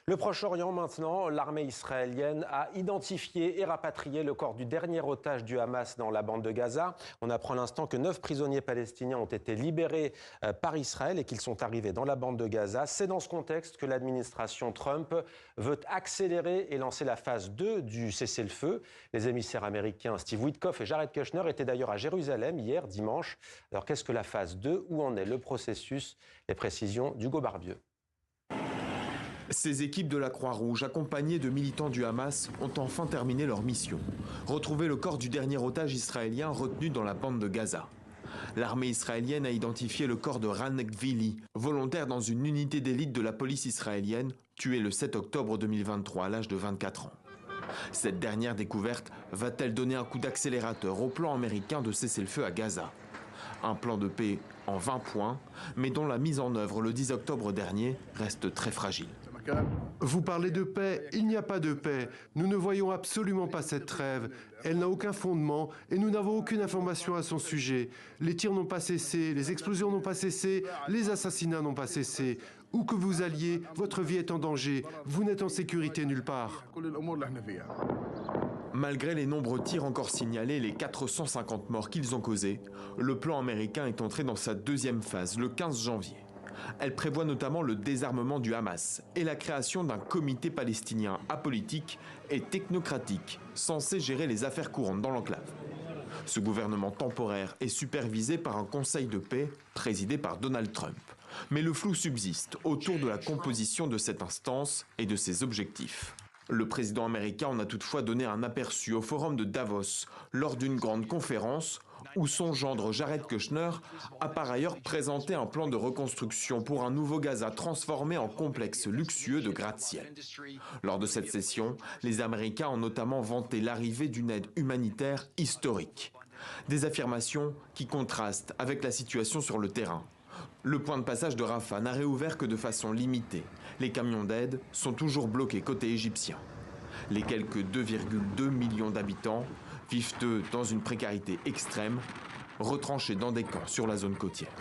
Le Proche-Orient maintenant, l'armée israélienne a identifié et rapatrié le corps du dernier otage du Hamas dans la bande de Gaza. On apprend à l'instant que 9 prisonniers palestiniens ont été libérés par Israël et qu'ils sont arrivés dans la bande de Gaza. C'est dans ce contexte que l'administration Trump veut accélérer et lancer la phase 2 du cessez-le-feu. Les émissaires américains Steve Witkoff et Jared Kushner étaient d'ailleurs à Jérusalem hier, dimanche. Alors qu'est-ce que la phase 2 ? Où en est le processus ? Les précisions d'Hugo Barbieux. Ces équipes de la Croix-Rouge, accompagnées de militants du Hamas, ont enfin terminé leur mission. Retrouver le corps du dernier otage israélien retenu dans la bande de Gaza. L'armée israélienne a identifié le corps de Ran Gvili, volontaire dans une unité d'élite de la police israélienne, tué le 7 octobre 2023 à l'âge de 24 ans. Cette dernière découverte va-t-elle donner un coup d'accélérateur au plan américain de cessez-le-feu à Gaza ? Un plan de paix en 20 points, mais dont la mise en œuvre le 10 octobre dernier reste très fragile. Vous parlez de paix, il n'y a pas de paix. Nous ne voyons absolument pas cette trêve. Elle n'a aucun fondement et nous n'avons aucune information à son sujet. Les tirs n'ont pas cessé, les explosions n'ont pas cessé, les assassinats n'ont pas cessé. Où que vous alliez, votre vie est en danger. Vous n'êtes en sécurité nulle part. Malgré les nombreux tirs encore signalés et les 450 morts qu'ils ont causés, le plan américain est entré dans sa deuxième phase le 15 janvier. Elle prévoit notamment le désarmement du Hamas et la création d'un comité palestinien apolitique et technocratique censé gérer les affaires courantes dans l'enclave. Ce gouvernement temporaire est supervisé par un conseil de paix présidé par Donald Trump. Mais le flou subsiste autour de la composition de cette instance et de ses objectifs. Le président américain en a toutefois donné un aperçu au forum de Davos lors d'une grande conférence où son gendre Jared Kushner a par ailleurs présenté un plan de reconstruction pour un nouveau Gaza transformé en complexe luxueux de gratte-ciel. Lors de cette session, les Américains ont notamment vanté l'arrivée d'une aide humanitaire historique. Des affirmations qui contrastent avec la situation sur le terrain. Le point de passage de Rafah n'a réouvert que de façon limitée. Les camions d'aide sont toujours bloqués côté égyptien. Les quelques 2,2 millions d'habitants vivent eux dans une précarité extrême, retranchés dans des camps sur la zone côtière.